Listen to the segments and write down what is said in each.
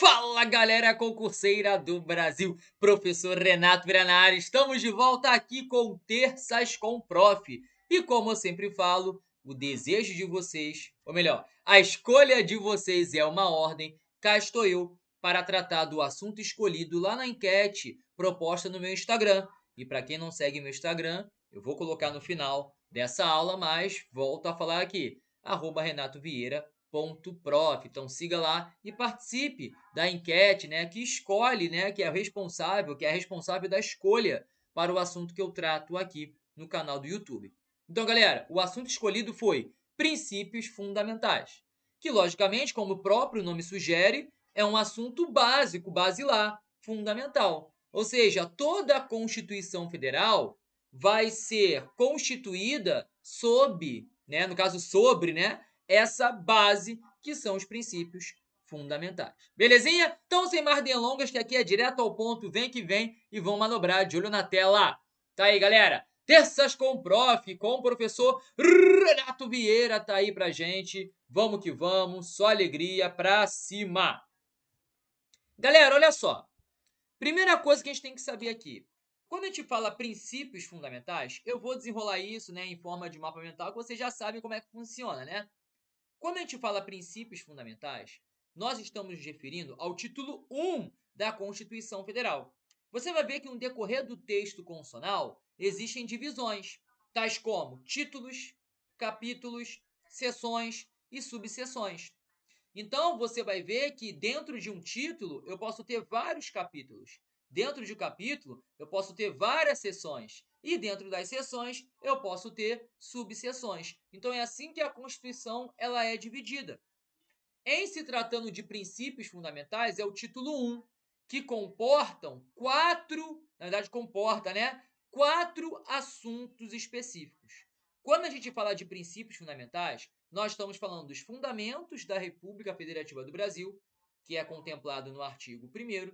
Fala, galera concurseira do Brasil, professor Renato Viranari. Estamos de volta aqui com Terças com o Prof. E como eu sempre falo, o desejo de vocês, ou melhor, a escolha de vocês é uma ordem. Cá estou eu para tratar do assunto escolhido lá na enquete proposta no meu Instagram. E para quem não segue meu Instagram, eu vou colocar no final dessa aula, mas volto a falar aqui, @RenatoVieira.prof. Então siga lá e participe da enquete, né, que escolhe, né, que é a responsável da escolha para o assunto que eu trato aqui no canal do YouTube. Então, galera, o assunto escolhido foi princípios fundamentais, que logicamente, como o próprio nome sugere, é um assunto básico, basilar, fundamental. Ou seja, toda a Constituição Federal vai ser constituída sob, né, no caso sobre, né, essa base que são os princípios fundamentais. Belezinha? Então, sem mais delongas, que aqui é direto ao ponto, vem que vem e vão manobrar de olho na tela. Tá aí, galera? Terças com o Prof, com o professor Renato Vieira, tá aí pra gente. Vamos que vamos, só alegria pra cima. Galera, olha só. Primeira coisa que a gente tem que saber aqui. Quando a gente fala princípios fundamentais, eu vou desenrolar isso, né, em forma de mapa mental, que vocês já sabem como é que funciona, né? Quando a gente fala princípios fundamentais, nós estamos nos referindo ao título 1 da Constituição Federal. Você vai ver que no decorrer do texto constitucional existem divisões, tais como títulos, capítulos, seções e subseções. Então, você vai ver que dentro de um título eu posso ter vários capítulos. Dentro de um capítulo eu posso ter várias seções. E dentro das seções eu posso ter subseções. Então, é assim que a Constituição ela é dividida. Em se tratando de princípios fundamentais, é o título 1, que comportam quatro assuntos específicos. Quando a gente fala de princípios fundamentais, nós estamos falando dos fundamentos da República Federativa do Brasil, que é contemplado no artigo 1º,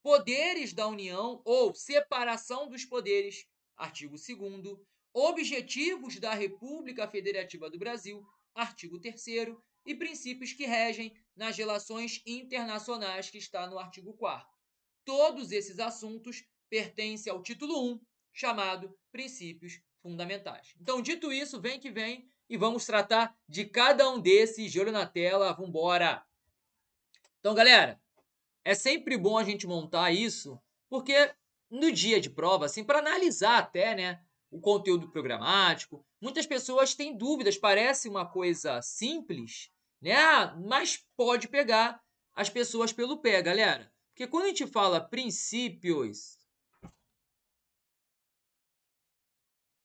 poderes da União ou separação dos poderes, artigo 2º, objetivos da República Federativa do Brasil, artigo 3º, e princípios que regem nas relações internacionais, que está no artigo 4º. Todos esses assuntos pertencem ao título 1, chamado Princípios Fundamentais. Então, dito isso, vem que vem e vamos tratar de cada um desses. De olho na tela, vambora! Então, galera, é sempre bom a gente montar isso, porque no dia de prova, assim, para analisar até, né, o conteúdo programático, muitas pessoas têm dúvidas, parece uma coisa simples, né, mas pode pegar as pessoas pelo pé, galera. Porque quando a gente fala princípios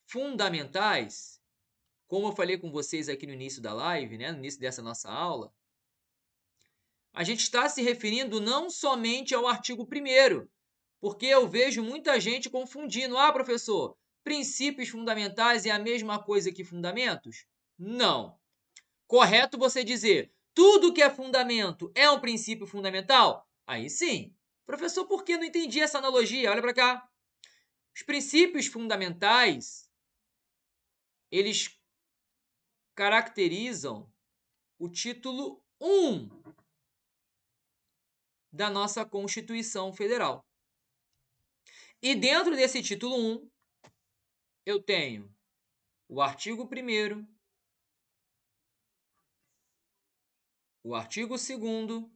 fundamentais, como eu falei com vocês aqui no início da live, né, no início dessa nossa aula, a gente está se referindo não somente ao artigo 1º, porque eu vejo muita gente confundindo. Ah, professor, princípios fundamentais é a mesma coisa que fundamentos? Não. Correto você dizer, tudo que é fundamento é um princípio fundamental? Aí sim. Professor, por que não entendi essa analogia? Olha para cá. Os princípios fundamentais, eles caracterizam o título 1 da nossa Constituição Federal. E dentro desse título 1, eu tenho o artigo 1º, o artigo 2º,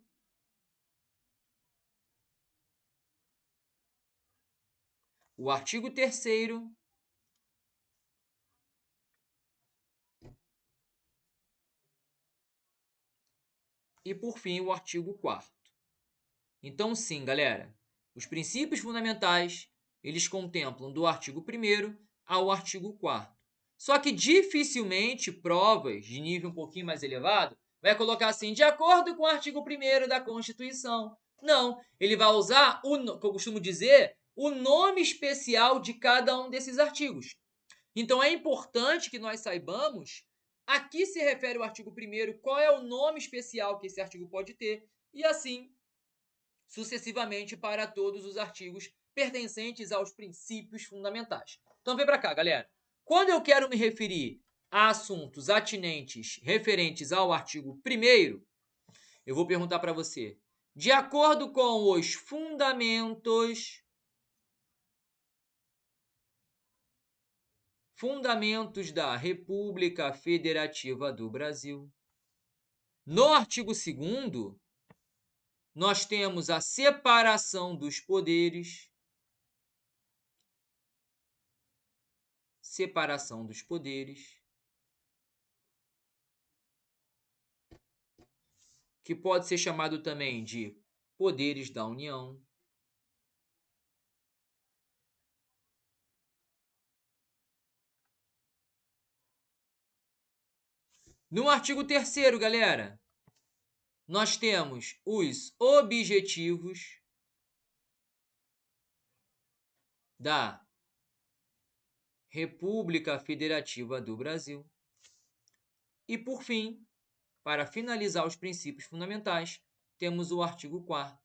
o artigo 3º e, por fim, o artigo 4º. Então, sim, galera, os princípios fundamentais, eles contemplam do artigo 1º ao artigo 4º. Só que dificilmente provas de nível um pouquinho mais elevado vai colocar assim, de acordo com o artigo 1º da Constituição. Não, ele vai usar, que eu costumo dizer, o nome especial de cada um desses artigos. Então, é importante que nós saibamos a que se refere o artigo 1º, qual é o nome especial que esse artigo pode ter, e assim sucessivamente para todos os artigos pertencentes aos princípios fundamentais. Então, vem para cá, galera. Quando eu quero me referir a assuntos atinentes referentes ao artigo 1º, eu vou perguntar para você, de acordo com os fundamentos da República Federativa do Brasil. No artigo 2º, nós temos a separação dos poderes. Separação dos poderes. Que pode ser chamado também de poderes da União. No artigo 3º, galera, nós temos os objetivos da República Federativa do Brasil. E, por fim, para finalizar os princípios fundamentais, temos o artigo 4º,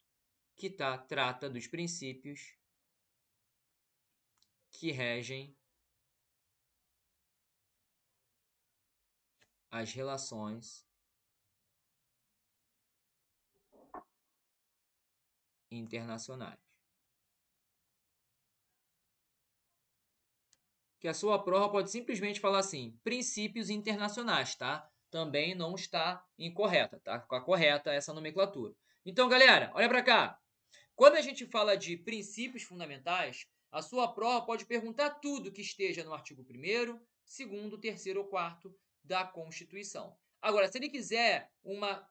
que trata dos princípios que regem as relações internacionais. Que a sua prova pode simplesmente falar assim, princípios internacionais, tá? Também não está incorreta, tá? Está correta essa nomenclatura. Então, galera, olha para cá. Quando a gente fala de princípios fundamentais, a sua prova pode perguntar tudo que esteja no artigo 1º, 2º, 3º ou 4º da Constituição. Agora, se ele fizer uma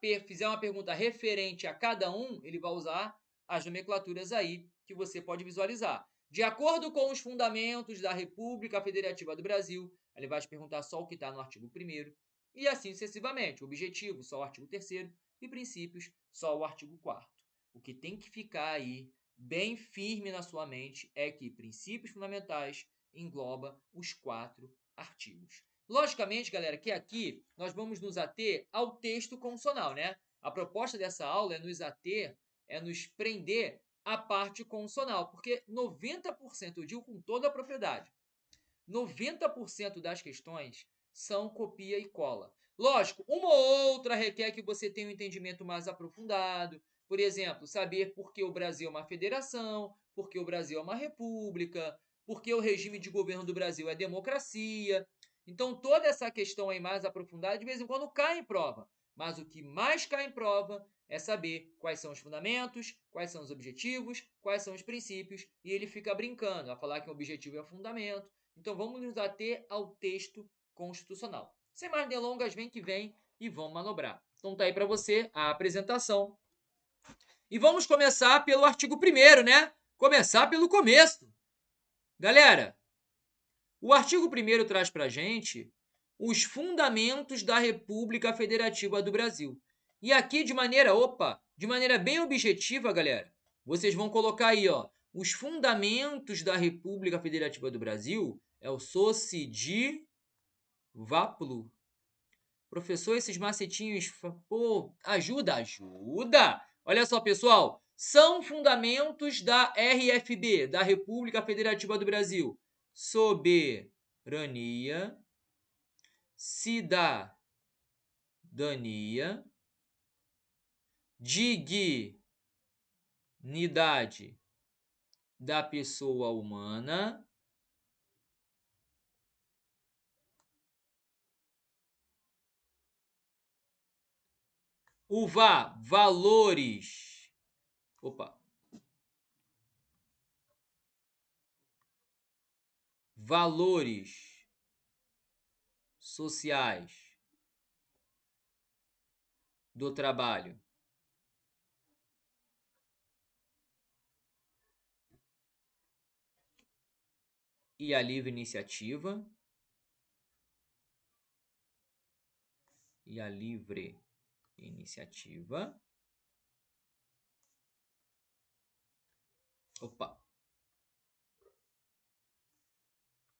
pergunta referente a cada um, ele vai usar as nomenclaturas aí que você pode visualizar. De acordo com os fundamentos da República Federativa do Brasil, ele vai te perguntar só o que está no artigo 1º, e assim sucessivamente. Objetivo, só o artigo 3º, e princípios, só o artigo 4º. O que tem que ficar aí bem firme na sua mente é que princípios fundamentais engloba os 4 artigos. Logicamente, galera, que aqui nós vamos nos ater ao texto constitucional, né? A proposta dessa aula é nos prender à parte constitucional, porque 90%, eu digo com toda a propriedade, 90% das questões são copia e cola. Lógico, uma ou outra requer que você tenha um entendimento mais aprofundado. Por exemplo, saber por que o Brasil é uma federação, por que o Brasil é uma república, por que o regime de governo do Brasil é democracia. Então, toda essa questão aí mais aprofundada, de vez em quando, cai em prova. Mas o que mais cai em prova é saber quais são os fundamentos, quais são os objetivos, quais são os princípios, e ele fica brincando a falar que o objetivo é o fundamento. Então, vamos nos ater ao texto constitucional. Sem mais delongas, vem que vem e vamos manobrar. Então, tá aí para você a apresentação. E vamos começar pelo artigo 1º, né? Começar pelo começo. Galera, o artigo 1º traz para a gente os fundamentos da República Federativa do Brasil. E aqui, de maneira bem objetiva, galera, vocês vão colocar aí, ó, os fundamentos da República Federativa do Brasil é o SOCIDI VAPLU. Professor, esses macetinhos, pô, ajuda. Olha só, pessoal, são fundamentos da RFB, da República Federativa do Brasil. Soberania, cidadania, dignidade da pessoa humana, valores, valores sociais do trabalho. E a livre iniciativa.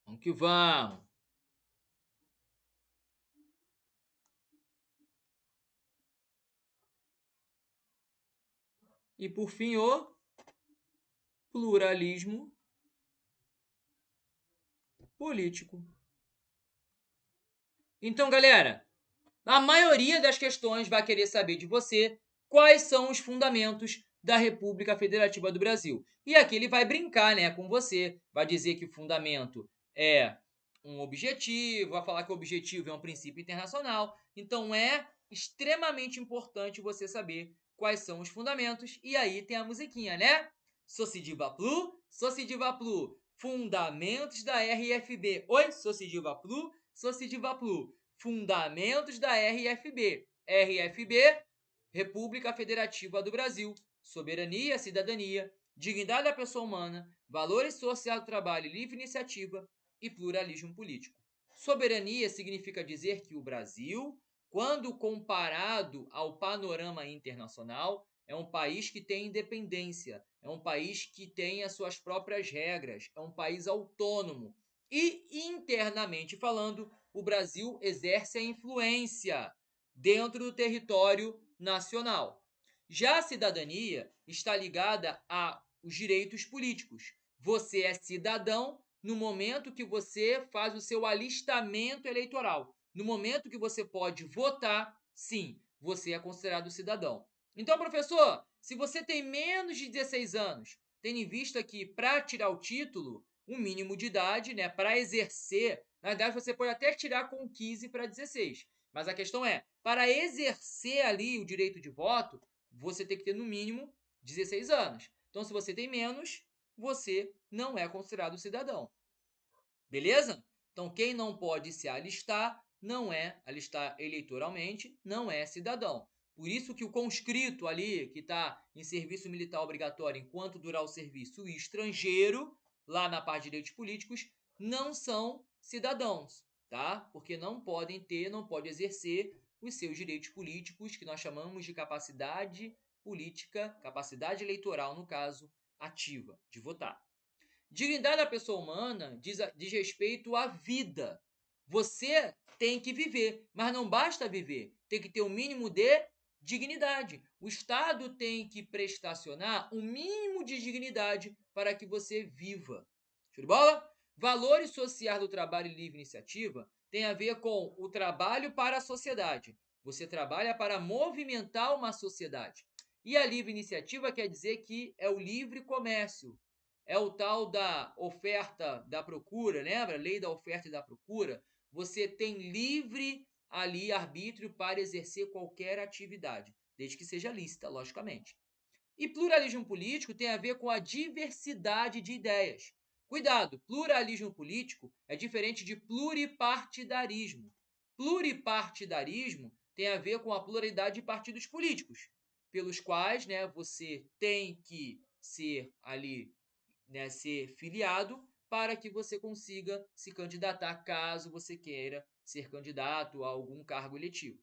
Vamos que vamos. E por fim, o pluralismo político. Então, galera, a maioria das questões vai querer saber de você quais são os fundamentos da República Federativa do Brasil. E aqui ele vai brincar, né, com você, vai dizer que o fundamento é um objetivo, vai falar que o objetivo é um princípio internacional. Então é extremamente importante você saber quais são os fundamentos. E aí tem a musiquinha, né? Socidiva Plu, fundamentos da RFB. Oi, Socidiva Plu, fundamentos da RFB. RFB, República Federativa do Brasil, soberania, cidadania, dignidade da pessoa humana, valores sociais do trabalho, livre iniciativa e pluralismo político. Soberania significa dizer que o Brasil, quando comparado ao panorama internacional, é um país que tem independência, é um país que tem as suas próprias regras, é um país autônomo. E, internamente falando, o Brasil exerce a influência dentro do território nacional. Já a cidadania está ligada aos direitos políticos. Você é cidadão no momento que você faz o seu alistamento eleitoral. No momento que você pode votar, sim, você é considerado cidadão. Então, professor, se você tem menos de 16 anos, tendo em vista que para tirar o título, o mínimo de idade, né, para exercer, na verdade você pode até tirar com 15 para 16. Mas a questão é, para exercer ali o direito de voto, você tem que ter no mínimo 16 anos. Então, se você tem menos, você não é considerado cidadão. Beleza? Então, quem não pode se alistar, alistar eleitoralmente, não é cidadão. Por isso que o conscrito ali, que está em serviço militar obrigatório enquanto durar o serviço, o estrangeiro, lá na parte de direitos políticos, não são cidadãos, tá? Porque não podem exercer os seus direitos políticos, que nós chamamos de capacidade política, capacidade eleitoral, no caso, ativa, de votar. Dignidade da pessoa humana diz respeito à vida. Você tem que viver, mas não basta viver, tem que ter o mínimo de dignidade. O Estado tem que prestacionar o mínimo de dignidade para que você viva. Show de bola? Valores sociais do trabalho e livre iniciativa tem a ver com o trabalho para a sociedade. Você trabalha para movimentar uma sociedade. E a livre iniciativa quer dizer que é o livre comércio. É o tal da oferta da procura, lembra? Lei da oferta e da procura. Você tem livre ali arbítrio para exercer qualquer atividade, desde que seja lícita, logicamente. E pluralismo político tem a ver com a diversidade de ideias. Cuidado, pluralismo político é diferente de pluripartidarismo. Pluripartidarismo tem a ver com a pluralidade de partidos políticos, pelos quais, você tem que ser ali, ser filiado para que você consiga se candidatar caso você queira ser candidato a algum cargo eletivo.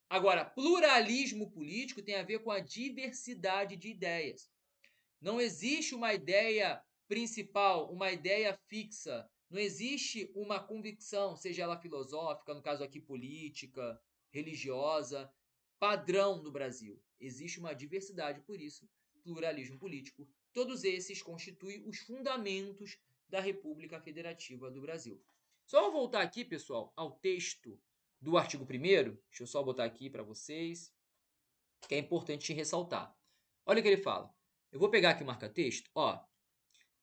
Agora, pluralismo político tem a ver com a diversidade de ideias. Não existe uma ideia principal, uma ideia fixa. Não existe uma convicção, seja ela filosófica, no caso aqui política, religiosa, padrão no Brasil. Existe uma diversidade, por isso, pluralismo político. Todos esses constituem os fundamentos da República Federativa do Brasil. Só vou voltar aqui, pessoal, ao texto do artigo 1º. Deixa eu só botar aqui para vocês, que é importante ressaltar. Olha o que ele fala. Eu vou pegar aqui o marca-texto.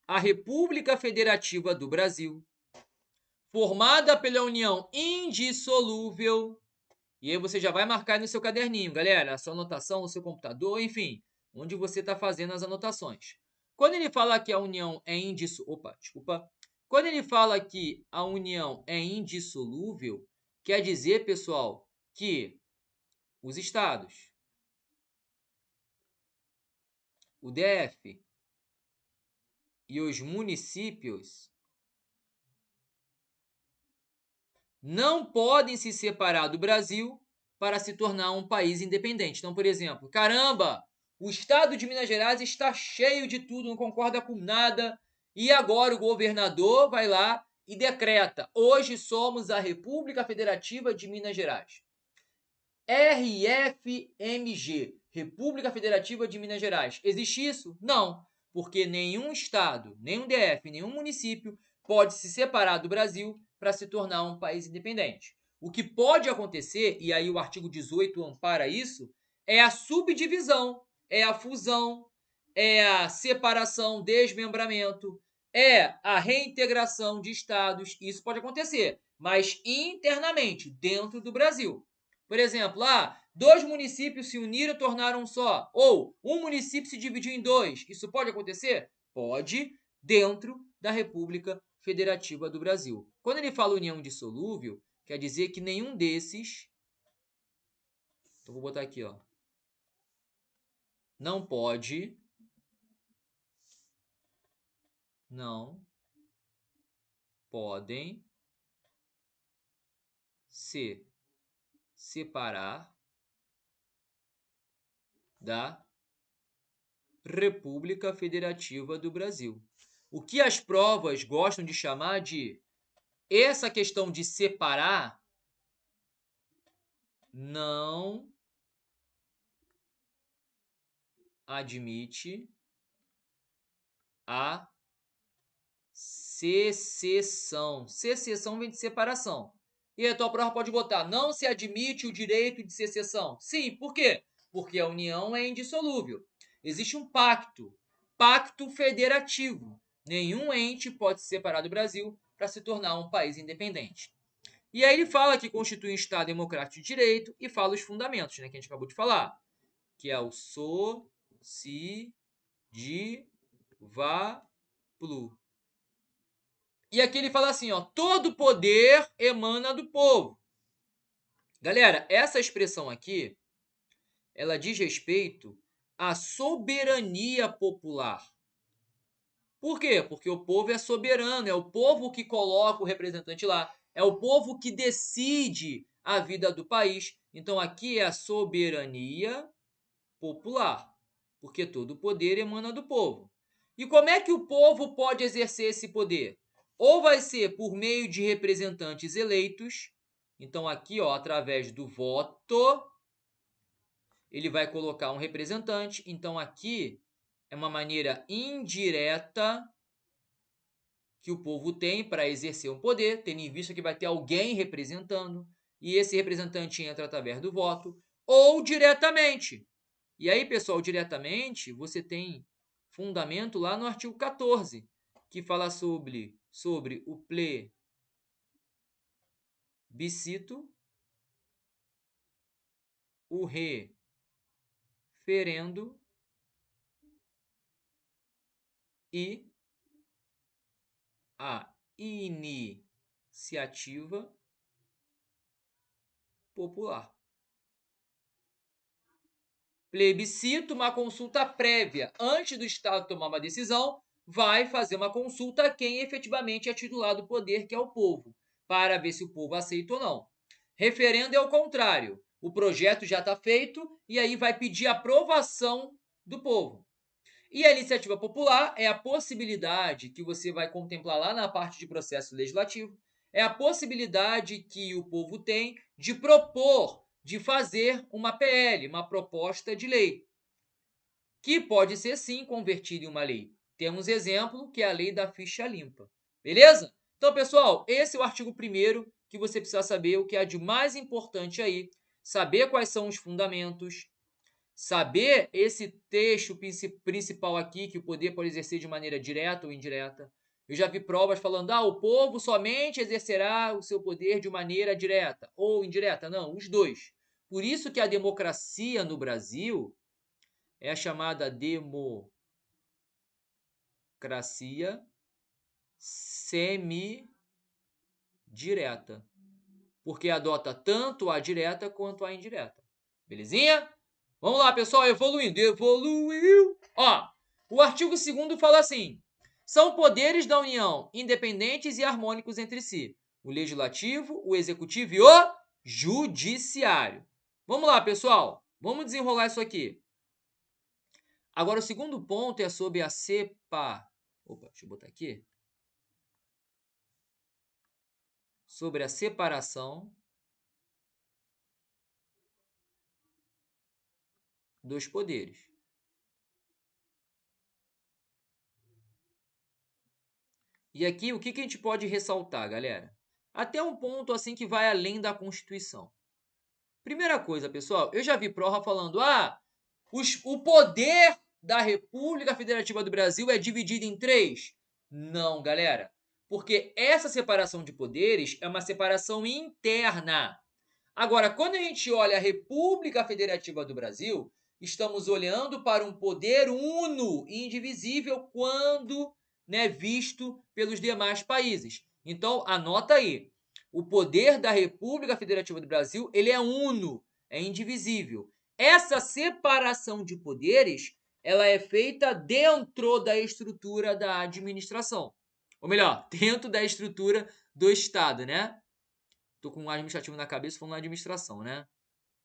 A República Federativa do Brasil, formada pela união indissolúvel, e aí você já vai marcar no seu caderninho, galera, a sua anotação no seu computador, enfim, onde você está fazendo as anotações. Quando ele fala que a união é Quando ele fala que a união é indissolúvel, quer dizer, pessoal, que os estados, o DF e os municípios não podem se separar do Brasil para se tornar um país independente. Então, por exemplo, caramba, o estado de Minas Gerais está cheio de tudo, não concorda com nada, e agora o governador vai lá e decreta: hoje somos a República Federativa de Minas Gerais. RFMG, República Federativa de Minas Gerais. Existe isso? Não, porque nenhum estado, nenhum DF, nenhum município pode se separar do Brasil para se tornar um país independente. O que pode acontecer, e aí o artigo 18 ampara isso, é a subdivisão, é a fusão, é a separação, desmembramento, é a reintegração de estados. Isso pode acontecer, mas internamente, dentro do Brasil. Por exemplo, dois municípios se uniram e tornaram um só. Ou um município se dividiu em dois. Isso pode acontecer? Pode, dentro da República Federativa do Brasil. Quando ele fala união indissolúvel, quer dizer que nenhum desses... Então, vou botar aqui, ó. Não pode... Não podem se separar da República Federativa do Brasil. O que as provas gostam de chamar de essa questão de separar não admite a secessão. Secessão vem de separação. E a tua prova pode botar, não se admite o direito de secessão. Sim, por quê? Porque a união é indissolúvel. Existe um pacto federativo. Nenhum ente pode se separar do Brasil para se tornar um país independente. E aí ele fala que constitui um Estado democrático de direito e fala os fundamentos, né, que a gente acabou de falar, que é o socidivaplu. E aqui ele fala assim, ó, todo poder emana do povo. Galera, essa expressão aqui, ela diz respeito à soberania popular. Por quê? Porque o povo é soberano, é o povo que coloca o representante lá, é o povo que decide a vida do país. Então aqui é a soberania popular, porque todo poder emana do povo. E como é que o povo pode exercer esse poder? Ou vai ser por meio de representantes eleitos, então aqui, ó, através do voto, ele vai colocar um representante, então aqui é uma maneira indireta que o povo tem para exercer um poder, tendo em vista que vai ter alguém representando, e esse representante entra através do voto, ou diretamente. E aí, pessoal, diretamente, você tem fundamento lá no artigo 14, que fala sobre o plebiscito, o referendo e a iniciativa popular. Plebiscito, uma consulta prévia. Antes do Estado tomar uma decisão, vai fazer uma consulta a quem efetivamente é titular do poder, que é o povo, para ver se o povo aceita ou não. Referendo é o contrário. O projeto já está feito e aí vai pedir aprovação do povo. E a iniciativa popular é a possibilidade que você vai contemplar lá na parte de processo legislativo, é a possibilidade que o povo tem de propor, de fazer uma PL, uma proposta de lei, que pode ser sim convertida em uma lei. Temos exemplo, que é a lei da ficha limpa. Beleza? Então, pessoal, esse é o artigo 1º que você precisa saber, o que é de mais importante aí, saber quais são os fundamentos, saber esse texto principal aqui, que o poder pode exercer de maneira direta ou indireta. Eu já vi provas falando, o povo somente exercerá o seu poder de maneira direta ou indireta. Não, os dois. Por isso que a democracia no Brasil é a chamada democracia semidireta, porque adota tanto a direta quanto a indireta. Belezinha? Vamos lá, pessoal, evoluindo. Evoluiu! Ó, o artigo 2º fala assim: são poderes da União independentes e harmônicos entre si. O legislativo, o executivo e o judiciário. Vamos lá, pessoal. Vamos desenrolar isso aqui. Agora, o segundo ponto é sobre a deixa eu botar aqui. Sobre a separação dos poderes. E aqui, o que a gente pode ressaltar, galera? Até um ponto assim que vai além da Constituição. Primeira coisa, pessoal, eu já vi prova falando, o poder da República Federativa do Brasil é dividido em 3. Não, galera, porque essa separação de poderes é uma separação interna. Agora, quando a gente olha a República Federativa do Brasil, estamos olhando para um poder uno, indivisível, quando, né, visto pelos demais países. Então, anota aí. O poder da República Federativa do Brasil, ele é uno, é indivisível. Essa separação de poderes, ela é feita dentro da estrutura da administração. Ou melhor, dentro da estrutura do Estado, né? Tô com um administrativo na cabeça falando administração, né?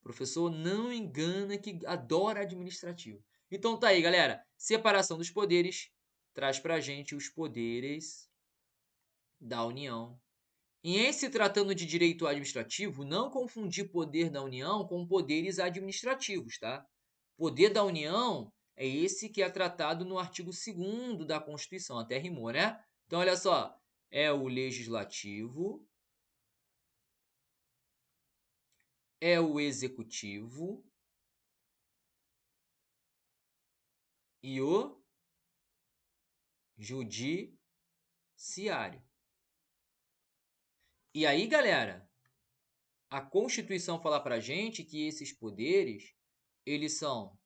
Professor não engana que adora administrativo. Então tá aí, galera. Separação dos poderes traz pra gente os poderes da União. E em se tratando de direito administrativo, não confundir poder da União com poderes administrativos, tá? Poder da União é esse que é tratado no artigo 2º da Constituição. Até rimou, né? Então, olha só. É o legislativo, é o executivo e o judiciário. E aí, galera, a Constituição fala pra gente que esses poderes, eles são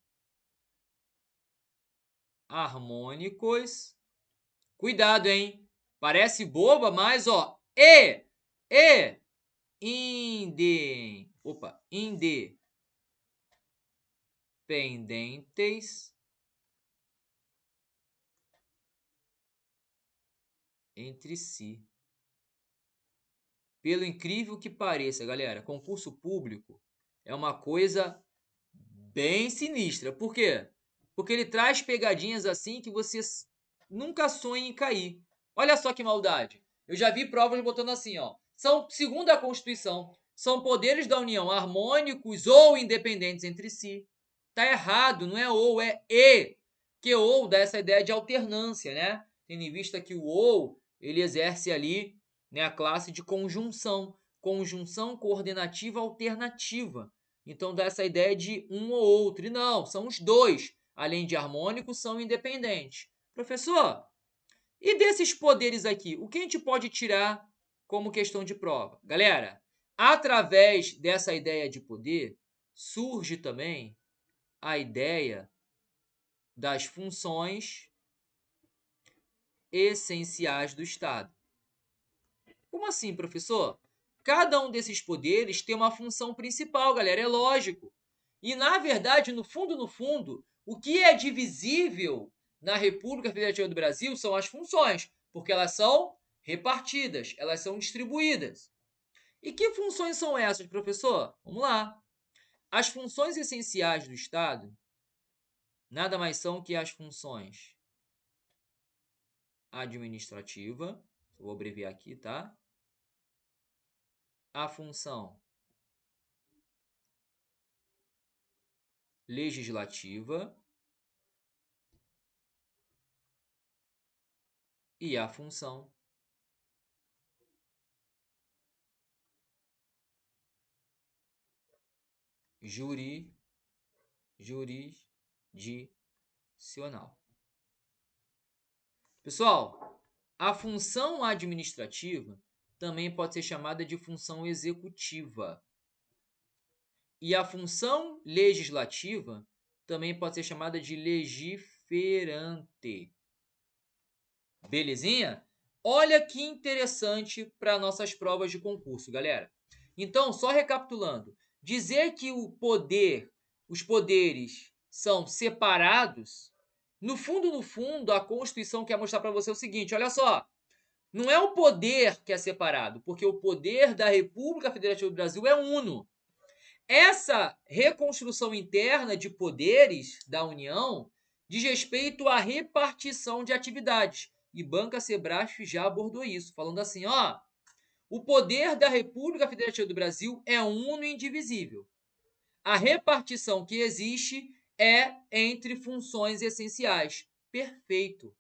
harmônicos. Cuidado, hein? Parece boba, mas ó, independentes entre si. Pelo incrível que pareça, galera, concurso público é uma coisa bem sinistra. Por quê? Porque ele traz pegadinhas assim que você nunca sonha em cair. Olha só que maldade. Eu já vi provas botando assim, ó. São, segundo a Constituição, são poderes da União harmônicos ou independentes entre si. Tá errado, não é ou, é e. Que ou dá essa ideia de alternância, né? Tendo em vista que o ou, ele exerce ali, né, a classe de conjunção. Conjunção coordenativa alternativa. Então dá essa ideia de um ou outro. E não, são os dois. Além de harmônicos, são independentes. Professor, e desses poderes aqui, o que a gente pode tirar como questão de prova? Galera, através dessa ideia de poder, surge também a ideia das funções essenciais do Estado. Como assim, professor? Cada um desses poderes tem uma função principal, galera, é lógico. E, na verdade, no fundo, o que é divisível na República Federativa do Brasil são as funções, porque elas são repartidas, elas são distribuídas. E que funções são essas, professor? Vamos lá. As funções essenciais do Estado nada mais são que as funções administrativa, vou abreviar aqui, tá? A função legislativa e a função jurisdicional. Pessoal, a função administrativa também pode ser chamada de função executiva. E a função legislativa também pode ser chamada de legiferante. Belezinha? Olha que interessante para nossas provas de concurso, galera. Então, só recapitulando, dizer que os poderes são separados, no fundo, a Constituição quer mostrar para você o seguinte, olha só, não é o poder que é separado, porque o poder da República Federativa do Brasil é uno. Essa reconstrução interna de poderes da União diz respeito à repartição de atividades. E Banca Sebrasf já abordou isso, falando assim, ó, o poder da República Federativa do Brasil é uno e indivisível. A repartição que existe é entre funções essenciais. Perfeito.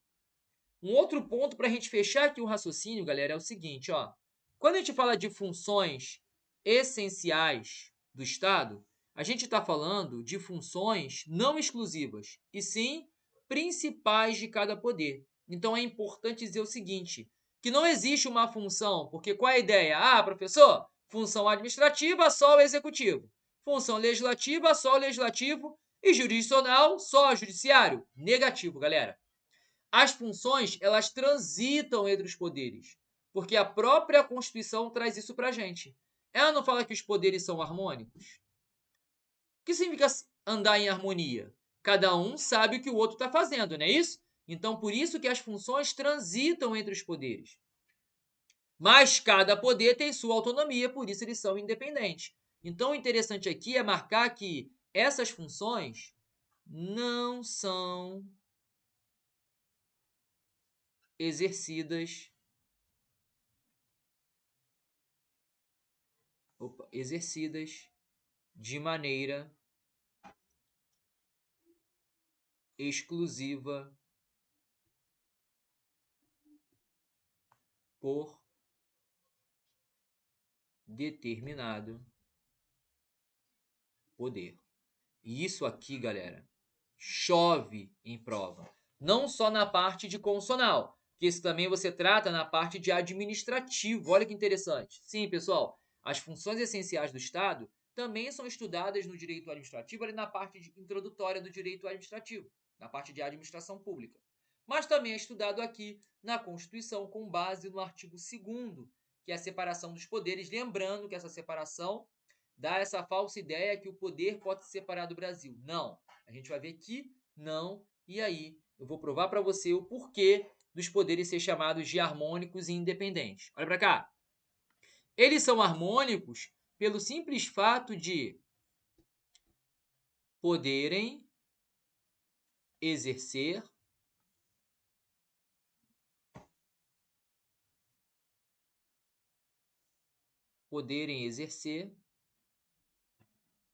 Um outro ponto para a gente fechar aqui o raciocínio, galera, é o seguinte, ó. Quando a gente fala de funções essenciais, do Estado, a gente está falando de funções não exclusivas, e sim principais de cada poder. Então é importante dizer o seguinte, que não existe uma função, porque qual é a ideia? Ah, professor, função administrativa, só o executivo. Função legislativa, só o legislativo. E jurisdicional, só o judiciário. Negativo, galera. As funções, elas transitam entre os poderes, porque a própria Constituição traz isso pra gente. Ela não fala que os poderes são harmônicos? O que significa andar em harmonia? Cada um sabe o que o outro está fazendo, não é isso? Então, por isso que as funções transitam entre os poderes. Mas cada poder tem sua autonomia, por isso eles são independentes. Então, o interessante aqui é marcar que essas funções não são exercidas de maneira exclusiva por determinado poder. E isso aqui, galera, chove em prova. Não só na parte de constitucional, que isso também você trata na parte de administrativo. Olha que interessante. Sim, pessoal, as funções essenciais do Estado também são estudadas no direito administrativo, ali na parte introdutória do direito administrativo, na parte de administração pública. Mas também é estudado aqui na Constituição, com base no artigo 2º, que é a separação dos poderes. Lembrando que essa separação dá essa falsa ideia que o poder pode se separar do Brasil. Não. A gente vai ver que não. E aí, eu vou provar para você o porquê dos poderes ser chamados de harmônicos e independentes. Olha para cá. Eles são harmônicos pelo simples fato de poderem exercer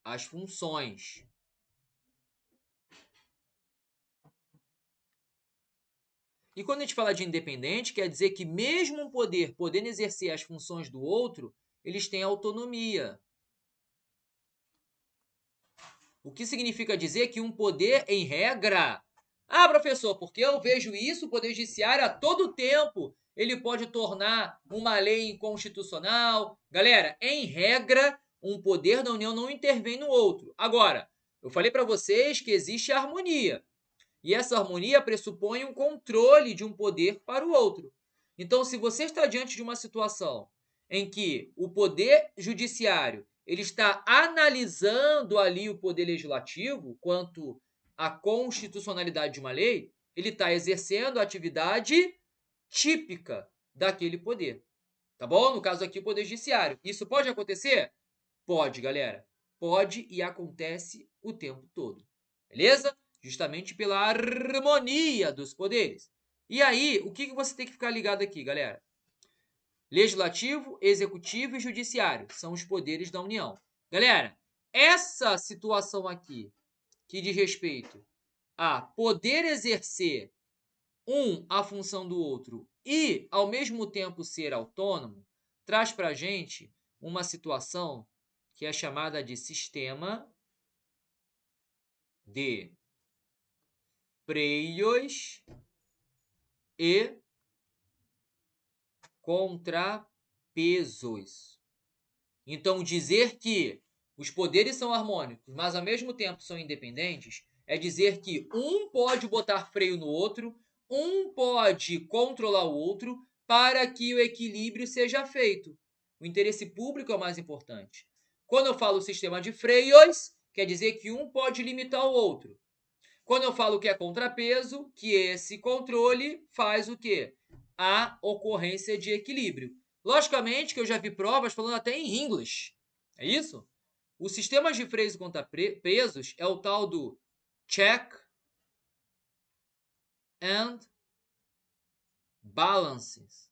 as funções. E quando a gente fala de independente, quer dizer que mesmo um poder podendo exercer as funções do outro, eles têm autonomia. O que significa dizer que um poder, em regra... Ah, professor, porque eu vejo isso, o Poder Judiciário, a todo tempo, ele pode tornar uma lei inconstitucional. Galera, em regra, um poder da União não intervém no outro. Agora, eu falei para vocês que existe harmonia. E essa harmonia pressupõe um controle de um poder para o outro. Então, se você está diante de uma situação em que o poder judiciário ele está analisando ali o poder legislativo quanto à constitucionalidade de uma lei, ele está exercendo a atividade típica daquele poder. Tá bom? No caso aqui, o poder judiciário. Isso pode acontecer? Pode, galera. Pode e acontece o tempo todo. Beleza? Justamente pela harmonia dos poderes. E aí, o que você tem que ficar ligado aqui, galera? Legislativo, executivo e judiciário são os poderes da União. Galera, essa situação aqui, que diz respeito a poder exercer a função do outro e, ao mesmo tempo, ser autônomo, traz para a gente uma situação que é chamada de sistema de freios e contrapesos. Então, dizer que os poderes são harmônicos, mas ao mesmo tempo são independentes, é dizer que um pode botar freio no outro, um pode controlar o outro para que o equilíbrio seja feito. O interesse público é o mais importante. Quando eu falo sistema de freios, quer dizer que um pode limitar o outro. Quando eu falo que é contrapeso, que esse controle faz o quê? A ocorrência de equilíbrio. Logicamente que eu já vi provas falando até em inglês. É isso? O sistema de freios e contrapesos é o tal do check and balances.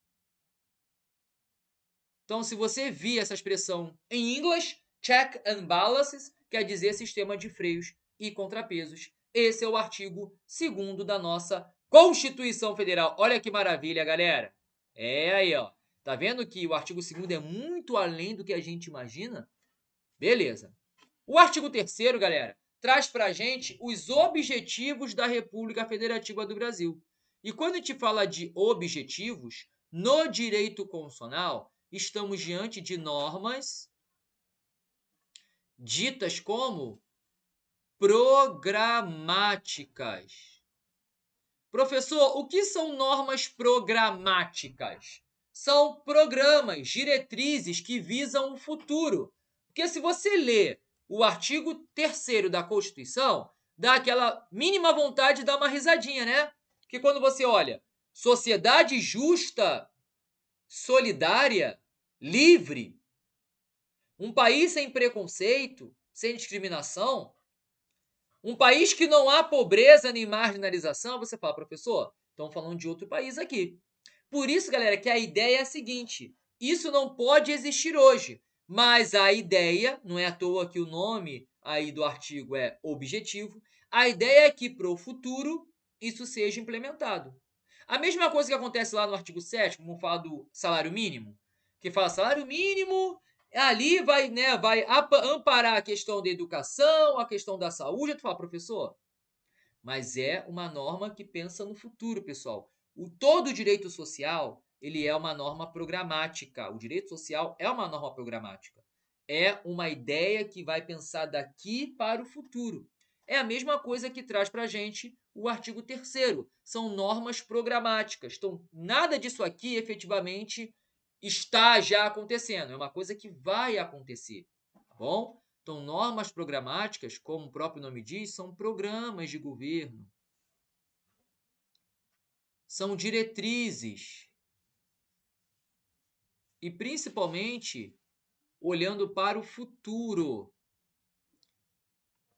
Então, se você vir essa expressão em inglês, check and balances, quer dizer sistema de freios e contrapesos. Esse é o artigo 2º da nossa Constituição Federal. Olha que maravilha, galera. É aí, ó. Tá vendo que o artigo 2º é muito além do que a gente imagina? Beleza. O artigo 3º, galera, traz para a gente os objetivos da República Federativa do Brasil. E quando a gente fala de objetivos, no direito constitucional, estamos diante de normas ditas como programáticas. Professor, o que são normas programáticas? São programas, diretrizes que visam o futuro. Porque se você lê o artigo 3º da Constituição, dá aquela mínima vontade de dar uma risadinha, né? Porque quando você olha sociedade justa, solidária, livre, um país sem preconceito, sem discriminação, um país que não há pobreza nem marginalização, você fala, professor, estão falando de outro país aqui. Por isso, galera, que a ideia é a seguinte, isso não pode existir hoje, mas a ideia, não é à toa que o nome aí do artigo é objetivo, a ideia é que para o futuro isso seja implementado. A mesma coisa que acontece lá no artigo 7º, como fala do salário mínimo, que fala salário mínimo, ali vai, né, vai amparar a questão da educação, a questão da saúde. Tu fala, professor, mas é uma norma que pensa no futuro, pessoal. Todo o direito social, ele é uma norma programática. O direito social é uma norma programática. É uma ideia que vai pensar daqui para o futuro. É a mesma coisa que traz para a gente o artigo 3º. São normas programáticas. Então, nada disso aqui efetivamente está já acontecendo. É uma coisa que vai acontecer, tá bom? Então, normas programáticas, como o próprio nome diz, são programas de governo. São diretrizes. E, principalmente, olhando para o futuro.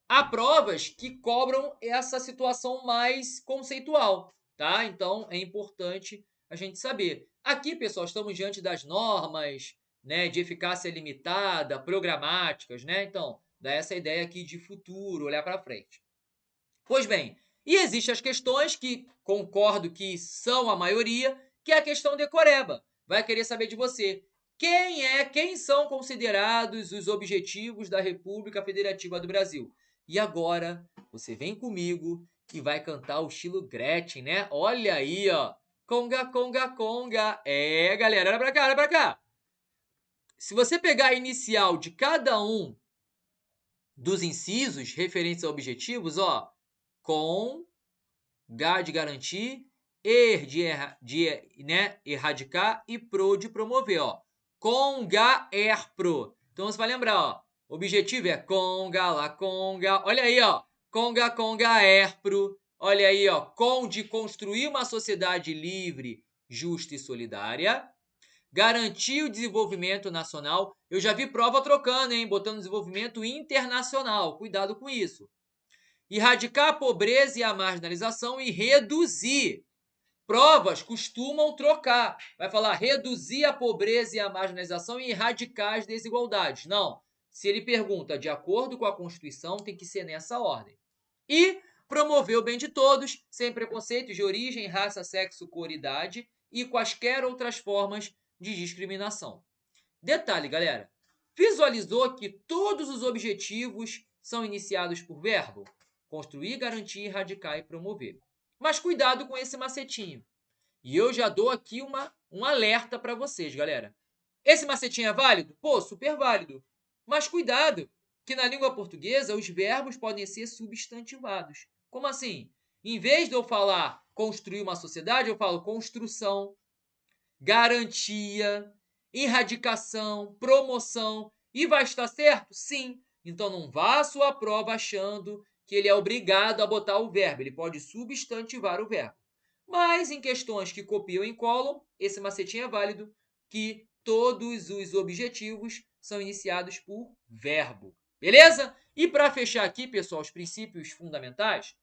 Há provas que cobram essa situação mais conceitual, tá? Então, é importante a gente saber. Aqui, pessoal, estamos diante das normas, né, de eficácia limitada, programáticas, né? Então, dá essa ideia aqui de futuro, olhar para frente. Pois bem, e existem as questões que concordo que são a maioria, que é a questão decoreba. Vai querer saber de você. Quem são considerados os objetivos da República Federativa do Brasil? E agora, você vem comigo e vai cantar o estilo Gretchen, né? Olha aí, ó. Conga, conga, conga. É, galera, olha pra cá, olha pra cá. Se você pegar a inicial de cada um dos incisos referentes a objetivos, ó, com, G de garantir, ER de né, erradicar e PRO de promover, ó. Conga, pro. Então você vai lembrar, ó. O objetivo é conga, lá, conga. Olha aí, ó. Conga, conga, pro. Olha aí, ó. Com de construir uma sociedade livre, justa e solidária. Garantir o desenvolvimento nacional. Eu já vi prova trocando, hein? Botando desenvolvimento internacional. Cuidado com isso. Erradicar a pobreza e a marginalização e reduzir. Provas costumam trocar. Vai falar reduzir a pobreza e a marginalização e erradicar as desigualdades. Não. Se ele pergunta de acordo com a Constituição, tem que ser nessa ordem. E promover o bem de todos, sem preconceitos de origem, raça, sexo, cor, idade e quaisquer outras formas de discriminação. Detalhe, galera. Visualizou que todos os objetivos são iniciados por verbo? Construir, garantir, erradicar e promover. Mas cuidado com esse macetinho. E eu já dou aqui um alerta para vocês, galera. Esse macetinho é válido? Pô, super válido. Mas cuidado, que na língua portuguesa os verbos podem ser substantivados. Como assim? Em vez de eu falar construir uma sociedade, eu falo construção, garantia, erradicação, promoção. E vai estar certo? Sim. Então não vá à sua prova achando que ele é obrigado a botar o verbo. Ele pode substantivar o verbo. Mas em questões que copiam e colam, esse macetinho é válido, que todos os objetivos são iniciados por verbo. Beleza? E para fechar aqui, pessoal, os princípios fundamentais,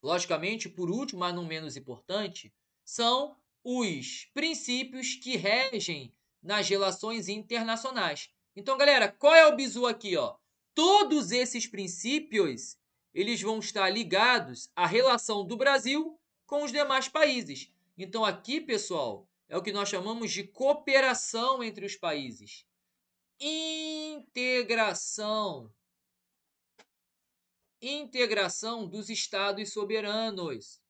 logicamente, por último, mas não menos importante, são os princípios que regem nas relações internacionais. Então, galera, qual é o bizu aqui, ó? Todos esses princípios, eles vão estar ligados à relação do Brasil com os demais países. Então, aqui, pessoal, é o que nós chamamos de cooperação entre os países. integração. Integração dos estados soberanos.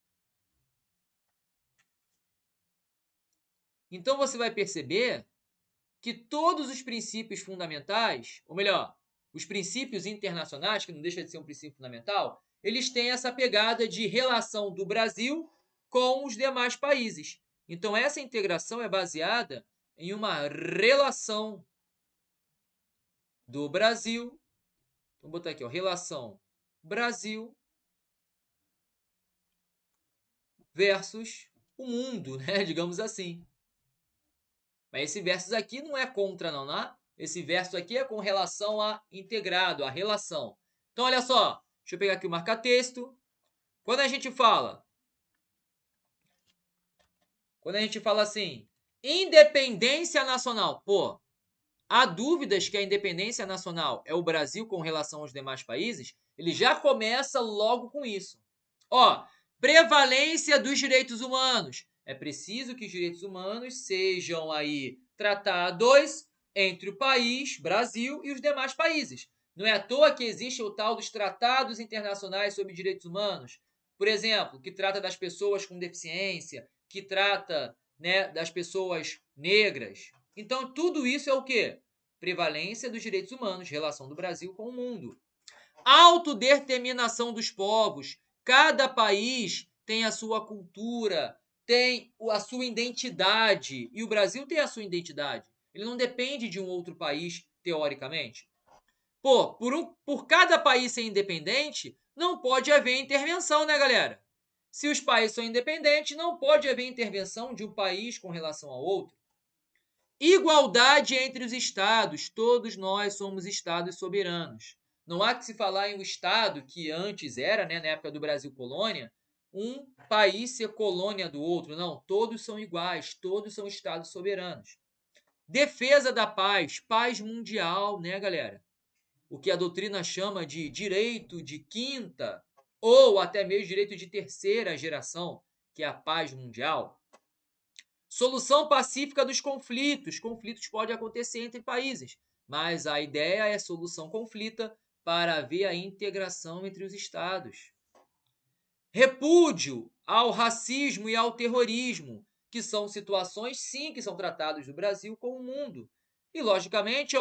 Então você vai perceber que todos os princípios fundamentais, ou melhor, os princípios internacionais, que não deixa de ser um princípio fundamental, eles têm essa pegada de relação do Brasil com os demais países. Então essa integração é baseada em uma relação do Brasil, vou botar aqui, ó, relação Brasil versus o mundo, né? Digamos assim. Mas esse versus aqui não é contra, não, né? Esse verso aqui é com relação a integrado, a relação. Então, olha só. Deixa eu pegar aqui o marca-texto. Quando a gente fala assim, independência nacional. Pô, há dúvidas que a independência nacional é o Brasil com relação aos demais países? Ele já começa logo com isso. Ó, prevalência dos direitos humanos. É preciso que os direitos humanos sejam aí tratados entre o país, Brasil, e os demais países. Não é à toa que existe o tal dos tratados internacionais sobre direitos humanos, por exemplo, que trata das pessoas com deficiência, que trata, né, das pessoas negras. Então, tudo isso é o quê? Prevalência dos direitos humanos, relação do Brasil com o mundo. Autodeterminação dos povos. Cada país tem a sua cultura, tem a sua identidade. E o Brasil tem a sua identidade. Ele não depende de um outro país, teoricamente. Pô, por cada país ser independente, não pode haver intervenção, né, galera? Se os países são independentes, não pode haver intervenção de um país com relação ao outro. Igualdade entre os estados. Todos nós somos estados soberanos. Não há que se falar em um estado que antes era, né, na época do Brasil colônia, um país ser colônia do outro. Não, todos são iguais, todos são estados soberanos. Defesa da paz, paz mundial, né, galera? O que a doutrina chama de direito de quinta ou até mesmo direito de terceira geração, que é a paz mundial. Solução pacífica dos conflitos. Conflitos podem acontecer entre países, mas a ideia é solução conflita para haver a integração entre os estados. Repúdio ao racismo e ao terrorismo, que são situações, sim, que são tratadas no Brasil com o mundo. E, logicamente,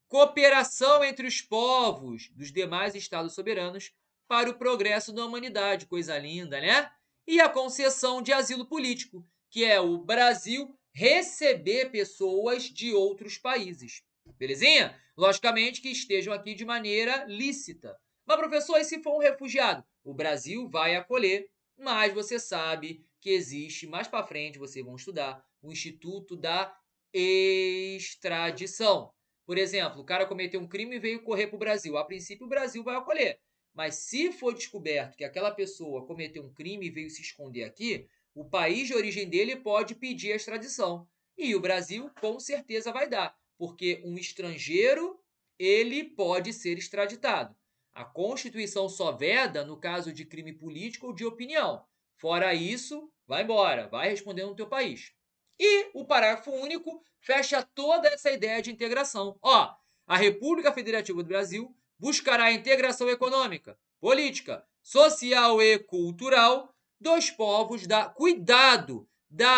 cooperação entre os povos dos demais estados soberanos para o progresso da humanidade. Coisa linda, né? E a concessão de asilo político, que é o Brasil receber pessoas de outros países. Belezinha? Logicamente que estejam aqui de maneira lícita. Mas, professor, e se for um refugiado? O Brasil vai acolher, mas você sabe que existe, mais para frente vocês vão estudar, o Instituto da Extradição. Por exemplo, o cara cometeu um crime e veio correr para o Brasil. A princípio, o Brasil vai acolher. Mas se for descoberto que aquela pessoa cometeu um crime e veio se esconder aqui, o país de origem dele pode pedir a extradição. E o Brasil, com certeza, vai dar. Porque um estrangeiro, ele pode ser extraditado. A Constituição só veda no caso de crime político ou de opinião. Fora isso, vai embora, vai responder no teu país. E o parágrafo único fecha toda essa ideia de integração. Ó, a República Federativa do Brasil buscará a integração econômica, política, social e cultural dos povos da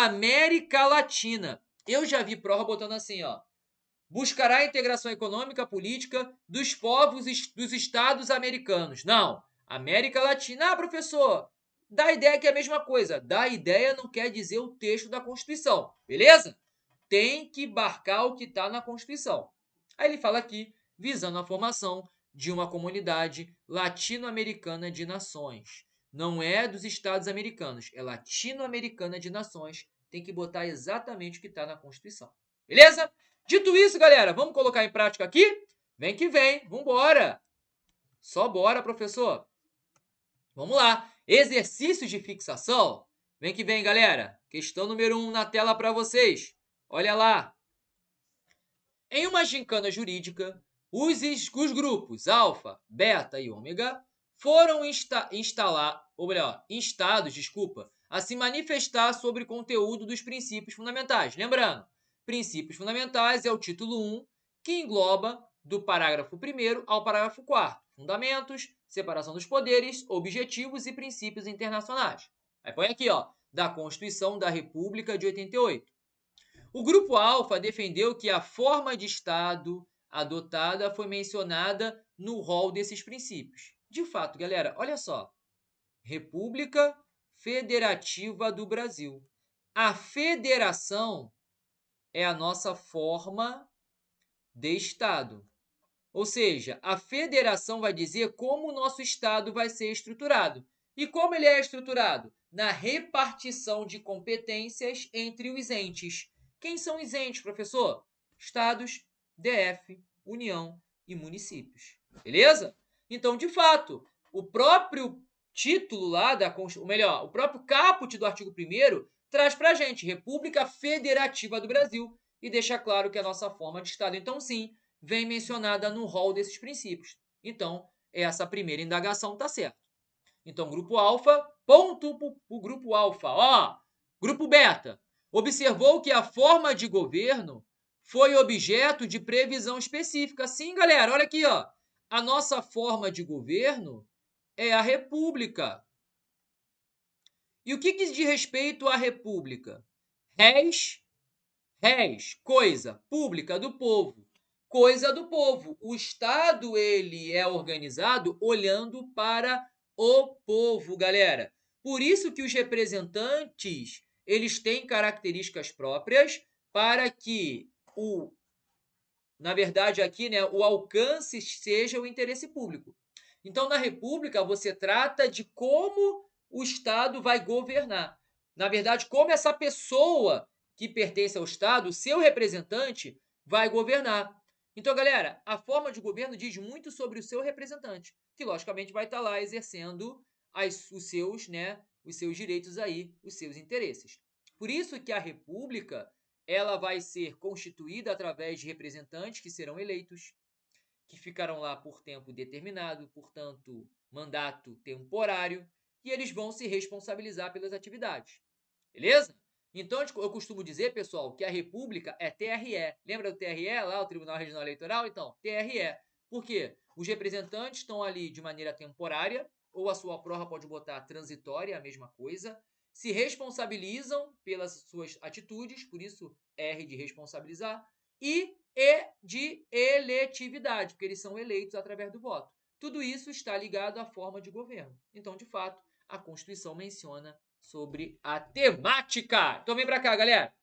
América Latina. Eu já vi prova botando assim, ó. Buscará a integração econômica política dos povos dos estados americanos. Não, América Latina. Ah, professor, dá a ideia que é a mesma coisa. Dá a ideia não quer dizer o texto da Constituição, beleza? Tem que barcar o que está na Constituição. Aí ele fala aqui, visando a formação de uma comunidade latino-americana de nações. Não é dos estados americanos, é latino-americana de nações. Tem que botar exatamente o que está na Constituição. Beleza? Dito isso, galera, vamos colocar em prática aqui? Vem que vem, vambora! Só bora, professor! Vamos lá! Exercícios de fixação. Vem que vem, galera! Questão número 1 na tela para vocês. Olha lá! Em uma gincana jurídica, os grupos alfa, beta e ômega foram instados, a se manifestar sobre o conteúdo dos princípios fundamentais. Lembrando, princípios fundamentais é o título 1, que engloba do parágrafo 1º ao parágrafo 4º, fundamentos, separação dos poderes, objetivos e princípios internacionais. Aí põe aqui, ó, da Constituição da República de 88. O Grupo Alfa defendeu que a forma de Estado adotada foi mencionada no rol desses princípios. De fato, galera, olha só. República Federativa do Brasil. A federação é a nossa forma de Estado. Ou seja, a federação vai dizer como o nosso Estado vai ser estruturado. E como ele é estruturado? Na repartição de competências entre os entes. Quem são os entes, professor? Estados, DF, União e municípios. Beleza? Então, de fato, o próprio título lá da Constituição, ou melhor, o próprio caput do artigo 1º traz para a gente República Federativa do Brasil e deixa claro que é a nossa forma de Estado. Então, sim, vem mencionada no rol desses princípios. Então, essa primeira indagação está certa. Então, grupo alfa, ponto para o grupo alfa. Ó, grupo beta, observou que a forma de governo foi objeto de previsão específica. Sim, galera, olha aqui, ó. A nossa forma de governo é a república. E o que diz respeito à república? Réis, coisa, pública, do povo. Coisa do povo. O Estado, ele é organizado olhando para o povo, galera. Por isso que os representantes, eles têm características próprias para que na verdade aqui, né, o alcance seja o interesse público. Então, na República, você trata de como o Estado vai governar. Na verdade, como essa pessoa que pertence ao Estado, seu representante, vai governar. Então, galera, a forma de governo diz muito sobre o seu representante, que logicamente vai estar lá exercendo os seus direitos aí, os seus interesses. Por isso que a República, ela vai ser constituída através de representantes que serão eleitos, que ficarão lá por tempo determinado, portanto, mandato temporário, e eles vão se responsabilizar pelas atividades. Beleza? Então, eu costumo dizer, pessoal, que a República é TRE. Lembra do TRE lá, o Tribunal Regional Eleitoral? Então, TRE. Por quê? Os representantes estão ali de maneira temporária, ou a sua prova pode botar transitória, a mesma coisa, se responsabilizam pelas suas atitudes, por isso R de responsabilizar, e de eletividade, porque eles são eleitos através do voto. Tudo isso está ligado à forma de governo. Então, de fato, a Constituição menciona sobre a temática. Então, vem para cá, galera.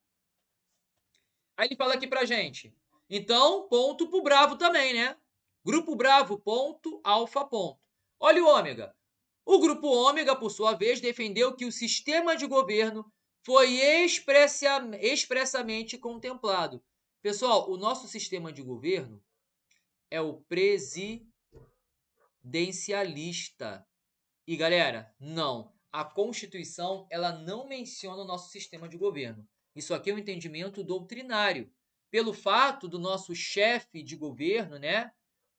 Aí ele fala aqui pra gente. Então, ponto pro Bravo também, né? Grupo Bravo, ponto, alfa, ponto. Olha o ômega. O grupo ômega, por sua vez, defendeu que o sistema de governo foi expressamente contemplado. Pessoal, o nosso sistema de governo é o presidencialista. E, galera, não. A Constituição, ela não menciona o nosso sistema de governo. Isso aqui é um entendimento doutrinário. Pelo fato do nosso chefe de governo, né,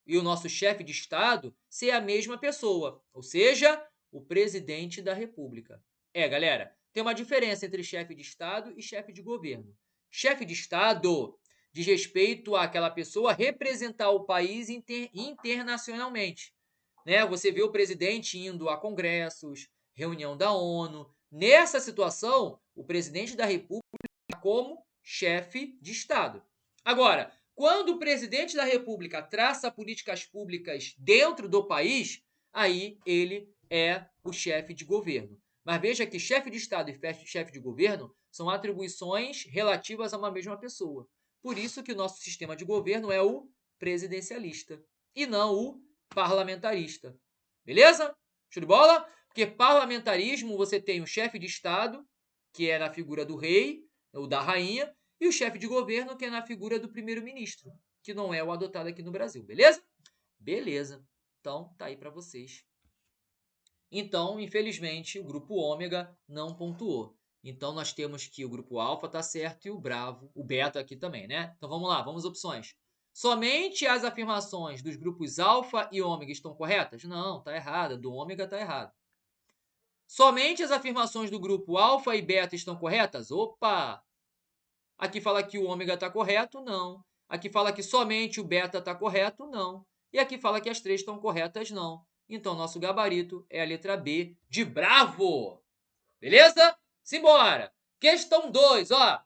e o nosso chefe de Estado ser a mesma pessoa, ou seja, o presidente da República. Galera, tem uma diferença entre chefe de Estado e chefe de governo. Chefe de Estado diz respeito àquela pessoa representar o país internacionalmente. Né? Você vê o presidente indo a congressos, reunião da ONU. Nessa situação, o presidente da República como chefe de Estado. Agora, quando o presidente da República traça políticas públicas dentro do país, aí ele é o chefe de governo. Mas veja que chefe de Estado e chefe de governo são atribuições relativas a uma mesma pessoa. Por isso que o nosso sistema de governo é o presidencialista e não o parlamentarista. Beleza? Show de bola? Porque parlamentarismo você tem o chefe de Estado, que é na figura do rei ou da rainha, e o chefe de governo, que é na figura do primeiro-ministro, que não é o adotado aqui no Brasil. Beleza? Beleza. Então, tá aí para vocês. Então, infelizmente, o grupo ômega não pontuou. Então, nós temos que o grupo alfa tá certo e o bravo, o beta aqui também, né? Então, vamos lá, vamos às opções. Somente as afirmações dos grupos alfa e ômega estão corretas? Não, tá errada. Do ômega tá errado. Somente as afirmações do grupo alfa e beta estão corretas? Opa! Aqui fala que o ômega está correto? Não. Aqui fala que somente o beta está correto? Não. E aqui fala que as três estão corretas? Não. Então, nosso gabarito é a letra B de bravo. Beleza? Simbora! Questão 2, ó.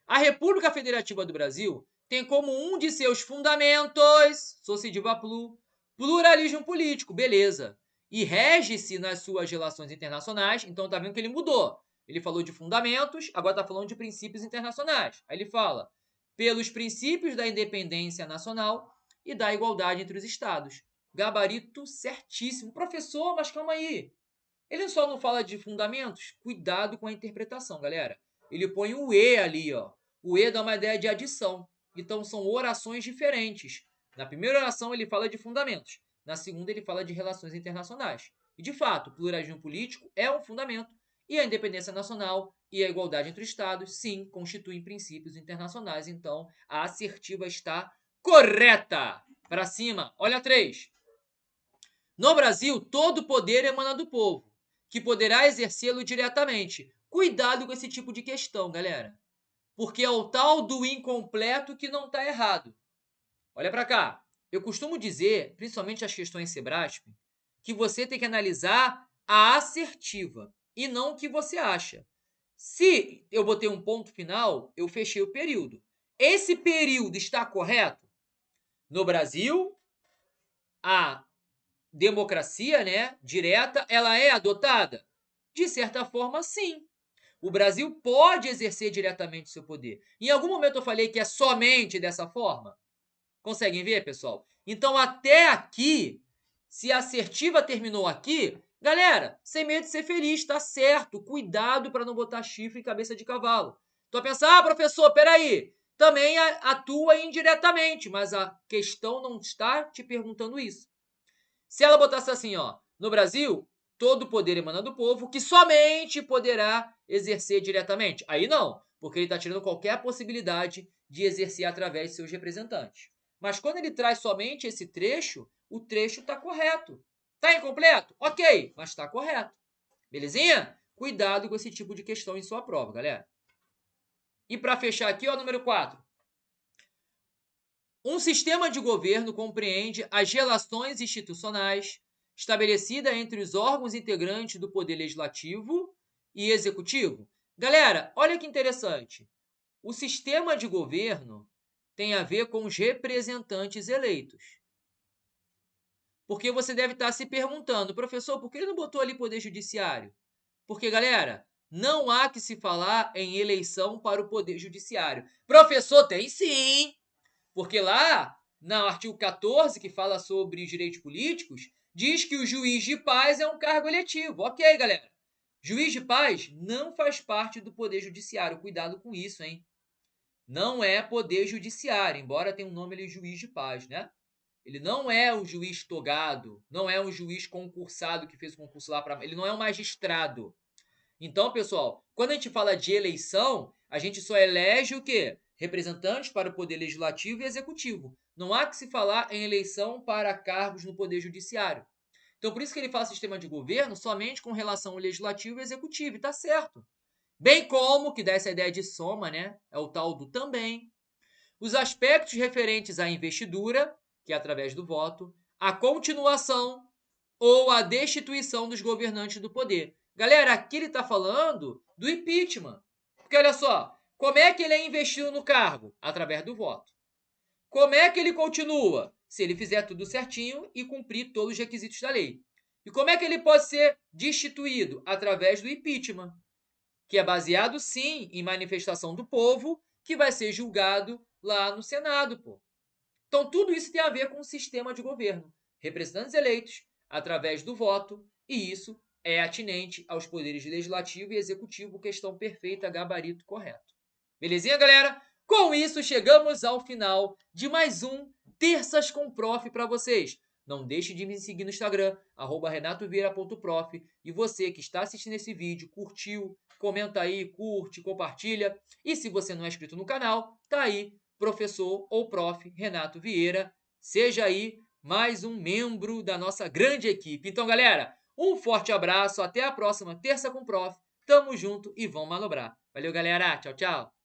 A República Federativa do Brasil tem como um de seus fundamentos, sociediva plu, pluralismo político, beleza. E rege-se nas suas relações internacionais, então tá vendo que ele mudou. Ele falou de fundamentos, agora tá falando de princípios internacionais. Aí ele fala, pelos princípios da independência nacional e da igualdade entre os estados. Gabarito certíssimo. Professor, mas calma aí. Ele só não fala de fundamentos? Cuidado com a interpretação, galera. Ele põe o E ali, ó. O E dá uma ideia de adição. Então, são orações diferentes. Na primeira oração, ele fala de fundamentos. Na segunda, ele fala de relações internacionais. E, de fato, o pluralismo político é um fundamento e a independência nacional e a igualdade entre os estados, sim, constituem princípios internacionais. Então, a assertiva está correta. Para cima. Olha 3. No Brasil, todo poder emana do povo, que poderá exercê-lo diretamente. Cuidado com esse tipo de questão, galera. Porque é o tal do incompleto que não está errado. Olha para cá. Eu costumo dizer, principalmente as questões Sebrasp, que você tem que analisar a assertiva e não o que você acha. Se eu botei um ponto final, eu fechei o período. Esse período está correto? No Brasil, a democracia, né, direta, ela é adotada? De certa forma, sim. O Brasil pode exercer diretamente seu poder. Em algum momento eu falei que é somente dessa forma? Conseguem ver, pessoal? Então, até aqui, se a assertiva terminou aqui, galera, sem medo de ser feliz, tá certo. Cuidado para não botar chifre em cabeça de cavalo. Então, pensar, professor, peraí, também atua indiretamente, mas a questão não está te perguntando isso. Se ela botasse assim, ó, no Brasil, todo o poder emana do povo, que somente poderá exercer diretamente. Aí não, porque ele está tirando qualquer possibilidade de exercer através de seus representantes. Mas quando ele traz somente esse trecho, o trecho está correto. Está incompleto? Ok, mas está correto. Belezinha? Cuidado com esse tipo de questão em sua prova, galera. E para fechar aqui, ó, número 4. Um sistema de governo compreende as relações institucionais estabelecidas entre os órgãos integrantes do Poder Legislativo e Executivo. Galera, olha que interessante. O sistema de governo tem a ver com os representantes eleitos. Porque você deve estar se perguntando, professor, por que ele não botou ali Poder Judiciário? Porque, galera, não há que se falar em eleição para o Poder Judiciário. Professor, tem sim! Porque lá, no artigo 14, que fala sobre os direitos políticos, diz que o juiz de paz é um cargo eletivo. Ok, galera. Juiz de paz não faz parte do Poder Judiciário. Cuidado com isso, hein? Não é Poder Judiciário, embora tenha um nome ali, juiz de paz, né? Ele não é um juiz togado, não é um juiz concursado que fez o concurso lá para... Ele não é um magistrado. Então, pessoal, quando a gente fala de eleição, a gente só elege o quê? Representantes para o Poder Legislativo e Executivo. Não há que se falar em eleição para cargos no Poder Judiciário. Então, por isso que ele fala sistema de governo somente com relação ao Legislativo e Executivo, e tá certo. Bem como, que dá essa ideia de soma, né? É o tal do também. Os aspectos referentes à investidura, que é através do voto, a continuação ou a destituição dos governantes do poder. Galera, aqui ele está falando do impeachment. Porque olha só, como é que ele é investido no cargo? Através do voto. Como é que ele continua? Se ele fizer tudo certinho e cumprir todos os requisitos da lei. E como é que ele pode ser destituído? Através do impeachment, que é baseado, sim, em manifestação do povo, que vai ser julgado lá no Senado, pô. Então, tudo isso tem a ver com o sistema de governo. Representantes eleitos através do voto, e isso é atinente aos poderes legislativo e executivo, questão perfeita, gabarito correto. Belezinha, galera? Com isso, chegamos ao final de mais um Terças com Prof para vocês. Não deixe de me seguir no Instagram, @renatovieira.prof. E você que está assistindo esse vídeo, curtiu, comenta aí, curte, compartilha. E se você não é inscrito no canal, tá aí, professor ou prof. Renato Vieira. Seja aí mais um membro da nossa grande equipe. Então, galera, um forte abraço, até a próxima Terça com Prof. Tamo junto e vamos manobrar. Valeu, galera. Tchau, tchau.